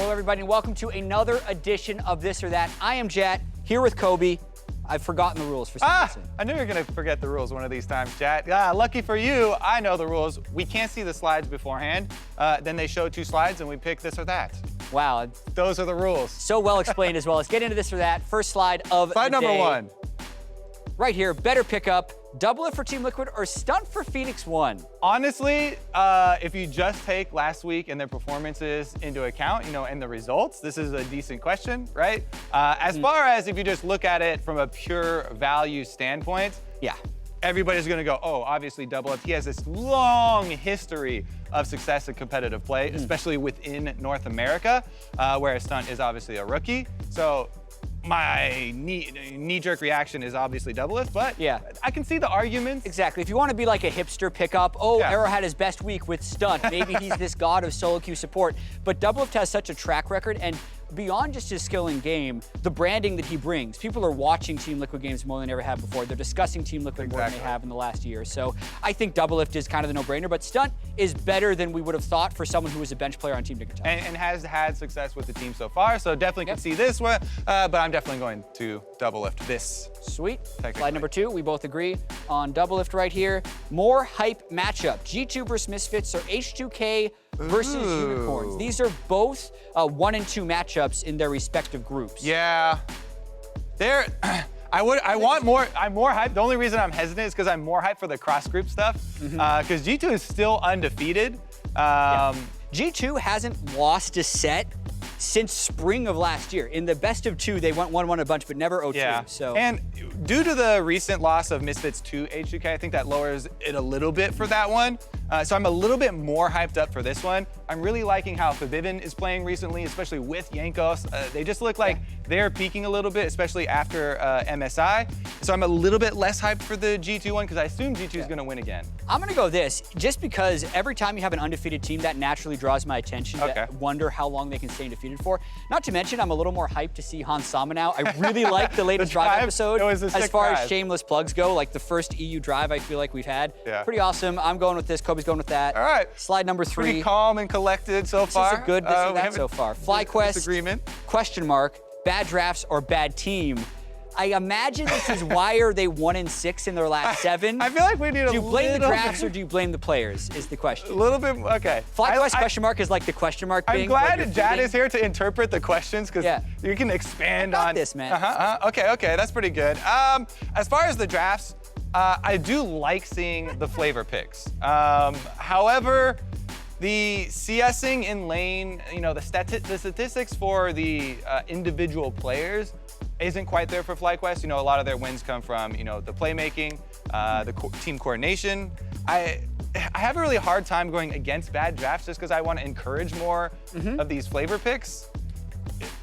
Hello, everybody, and welcome to another edition of This or That. I am Jatt, here with Kobe. I've forgotten the rules for some reason. I knew you were going to forget the rules one of these times, Jatt. Lucky for you, I know the rules. We can't see the slides beforehand. Then they show 2 slides, and we pick this or that. Wow. Those are the rules. So well explained as well. Let's get into This or That. First slide of Slide the number day. 1. Right here, better pickup, double it for Team Liquid or stunt for Phoenix 1? Honestly, if you just take last week and their performances into account, and the results, this is a decent question, right? As far as if you just look at it from a pure value standpoint, Yeah. everybody's gonna go, oh, obviously Double Up. He has this long history of success in competitive play, especially within North America, whereas Stunt is obviously a rookie. So my knee-jerk reaction is obviously Doublelift, but yeah, I can see the arguments. Exactly. If you want to be like a hipster pickup, oh, Yeah. Arrow had his best week with Stunt. Maybe he's this god of solo queue support. But Doublelift has such a track record, and beyond just his skill in game, the branding that he brings. People are watching Team Liquid games more than they ever have before. They're discussing Team Liquid more than they have in the last year. So I think Doublelift is kind of the no-brainer, but Stunt is better than we would have thought for someone who was a bench player on Team Dignitas. And has had success with the team so far, so definitely can see this one, but I'm definitely going to Doublelift this. Sweet. Slide number 2, we both agree on Doublelift right here. More hype matchup, G2 versus Misfits or H2K versus Unicorns. These are both 1 and 2 matchups in their respective groups. Yeah, I'm more hyped. The only reason I'm hesitant is because I'm more hyped for the cross group stuff, because G2 is still undefeated. G2 hasn't lost a set since spring of last year. In the best of 2, they won a bunch, but never 0-2. Yeah. So. And due to the recent loss of Misfits to H2K, I think that lowers it a little bit for that one. So I'm a little bit more hyped up for this one. I'm really liking how Fabivin is playing recently, especially with Yankos. They just look like they're peaking a little bit, especially after MSI. So I'm a little bit less hyped for the G2 one because I assume G2 is going to win again. I'm going to go this, just because every time you have an undefeated team, that naturally draws my attention. I wonder how long they can stay undefeated for. Not to mention, I'm a little more hyped to see Hans Sama now. I really like the latest drive episode. As far as shameless plugs go, like the first EU drive I feel like we've had. Pretty awesome. I'm going with this. Kobe's going with that. All right. Slide number 3. Pretty calm and collected so far. This is a good this or that so far. FlyQuest, disagreement. Question mark, bad drafts or bad team. I imagine this is why are they 1 and 6 in their last 7? I feel like we need a little bit. Do you blame the drafts or do you blame the players is the question. A little bit, okay. FlyQuest question mark is like the question mark thing. I'm glad Jatt is here to interpret the questions because you can expand on this, man. Okay, that's pretty good. As far as the drafts, I do like seeing the flavor picks. However, the CSing in lane, the statistics for the individual players isn't quite there for FlyQuest. A lot of their wins come from, the playmaking, the team coordination. I have a really hard time going against bad drafts just because I want to encourage more of these flavor picks.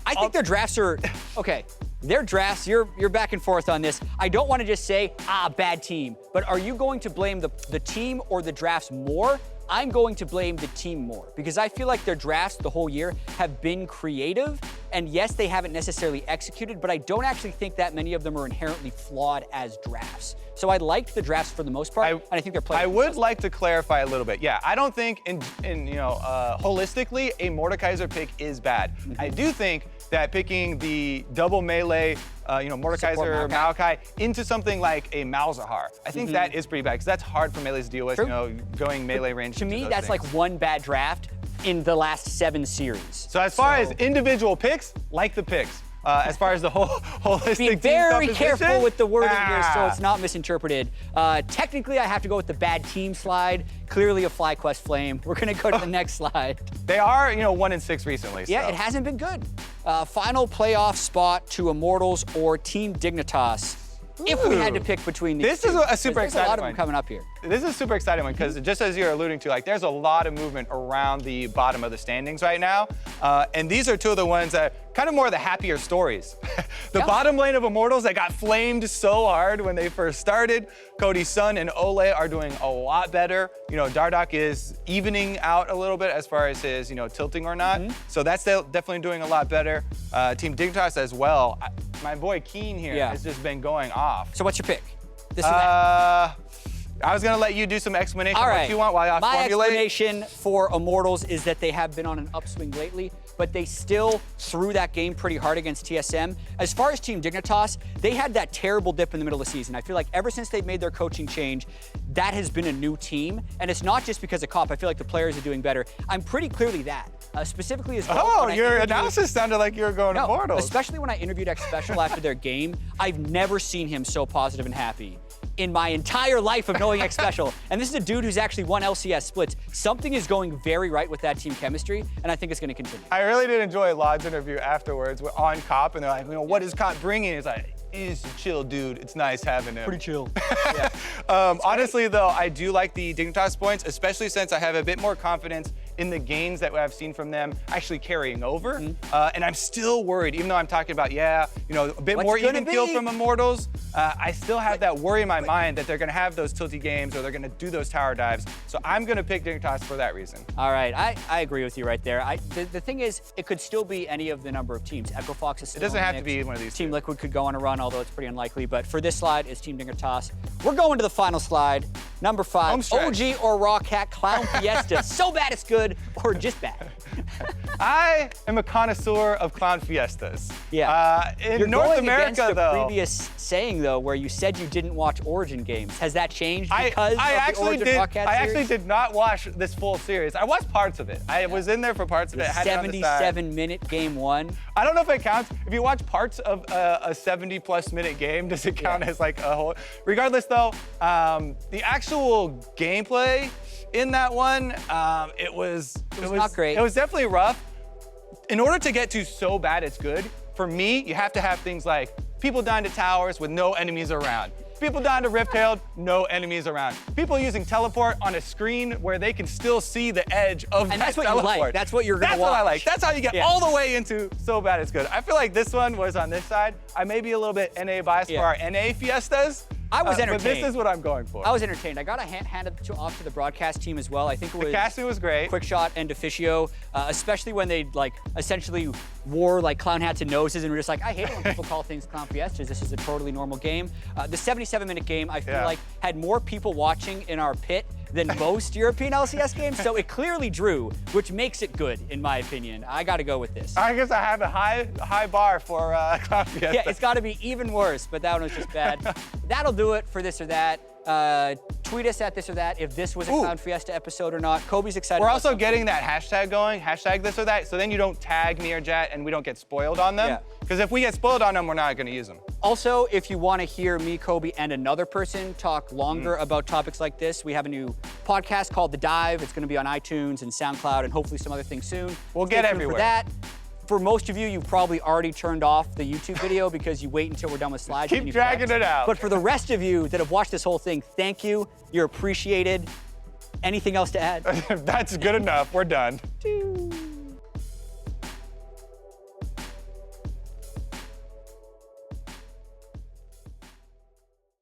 I think their drafts are, okay, their drafts, you're back and forth on this. I don't want to just say, bad team, but are you going to blame the team or the drafts more? I'm going to blame the team more because I feel like their drafts the whole year have been creative, and yes, they haven't necessarily executed, but I don't actually think that many of them are inherently flawed as drafts. So I liked the drafts for the most part, and I think they're playing. I would like to clarify a little bit. Yeah, I don't think holistically a Mordekaiser pick is bad. I do think that picking the double melee, Mordekaiser, Maokai into something like a Malzahar, I think that is pretty bad because that's hard for melees to deal with. Going melee range. To me, that's like one bad draft in the last 7 series. So as far as individual picks, like the picks. As far as the whole holistic be very careful with the wording here so it's not misinterpreted. Technically, I have to go with the bad team slide. Clearly a FlyQuest flame. We're gonna go to the next slide. They are, 1 and 6 recently. Yeah, it hasn't been good. Final playoff spot to Immortals or Team Dignitas. If we had to pick between these This is a super exciting one. There's a lot of them coming up here. This is a super exciting one because just as you're alluding to, there's a lot of movement around the bottom of the standings right now. And these are 2 of the ones that kind of more the happier stories. The bottom lane of Immortals that got flamed so hard when they first started. Cody's son and Ole are doing a lot better. Dardoch is evening out a little bit as far as his, tilting or not. So that's definitely doing a lot better. Team Dignitas as well. My boy Keen here has just been going off. So what's your pick? This or that? I was gonna let you do some explanation All of right. what you want while I My formulate. explanation for Immortals is that they have been on an upswing lately, but they still threw that game pretty hard against TSM. As far as Team Dignitas, they had that terrible dip in the middle of the season. I feel like ever since they've made their coaching change, that has been a new team, and it's not just because of COP. I feel like the players are doing better. I'm pretty clearly that. Specifically as well. Oh, your analysis sounded like you were going Immortals. Especially when I interviewed X Special after their game, I've never seen him so positive and happy in my entire life of knowing X Special. And this is a dude who's actually won LCS splits. Something is going very right with that team chemistry, and I think it's going to continue. I really did enjoy Laud's interview afterwards on COP, and they're like, what is COP bringing? It's like, he's a chill dude. It's nice having him. Pretty chill. Honestly, though, I do like the Dignitas points, especially since I have a bit more confidence in the gains that I've seen from them actually carrying over. And I'm still worried, even though I'm talking about, a bit more even keel from Immortals, I still have that worry in my mind that they're gonna have those tilty games or they're gonna do those tower dives. So I'm gonna pick Dignitas for that reason. All right, I agree with you right there. The thing is, it could still be any of the number of teams. Echo Fox is still It doesn't in the have mix. to be one of these Team two. Liquid could go on a run, although it's pretty unlikely. But for this slide, it's Team Dignitas. We're going to the final slide. Number 5, Home stretch. OG or Raw Cat Clown Fiesta. So bad it's good, or just bad. I am a connoisseur of Clown Fiestas. Yeah. In You're North going America, against though. the previous saying, though, where you said you didn't watch Origin games. Has that changed I because of the Origin Raw Cat series? actually did not watch this full series. I watched parts of it. I was in there for parts of it. Had it on the side. 77-minute game 1. I don't know if it counts. If you watch parts of a 70+ minute game, does it count as like a whole? Regardless, though, the actual gameplay in that one, it was not great. It was definitely rough. In order to get to so bad it's good, for me, you have to have things like people dying to towers with no enemies around. People dying to Rift-Tailed, no enemies around. People using teleport on a screen where they can still see the edge of that And that's what teleport. you like. That's what you're gonna That's what I watch. like. That's how you get all the way into so bad it's good. I feel like this one was on this side. I may be a little bit NA biased for our NA Fiestas. I was But entertained. this is what I'm going for. I was entertained. I got a hand off to the broadcast team as well. I think it was The casting was great. Quickshot and Deficio, especially when they essentially wore like clown hats and noses and were just like, I hate it when people call things Clown Fiestas. This is a totally normal game. The 77-minute game, I feel like, had more people watching in our pit than most European LCS games, so it clearly drew, which makes it good, in my opinion. I gotta go with this. I guess I have a high bar for Clown Fiesta. Yeah, it's gotta be even worse, but that one was just bad. That'll do it for this or that. Tweet us at this or that if this was a Clown Fiesta episode or not. Kobe's excited. We're about also something. getting that hashtag going, hashtag this or that, so then you don't tag me or Jatt and we don't get spoiled on them. Because if we get spoiled on them, we're not gonna use them. Also, if you want to hear me, Kobe, and another person talk longer about topics like this, we have a new podcast called The Dive. It's going to be on iTunes and SoundCloud and hopefully some other things soon. We'll Stay get tuned everywhere. For that. For most of you, you've probably already turned off the YouTube video because you wait until we're done with slides. Keep dragging it out. But for the rest of you that have watched this whole thing, thank you. You're appreciated. Anything else to add? That's good enough. We're done.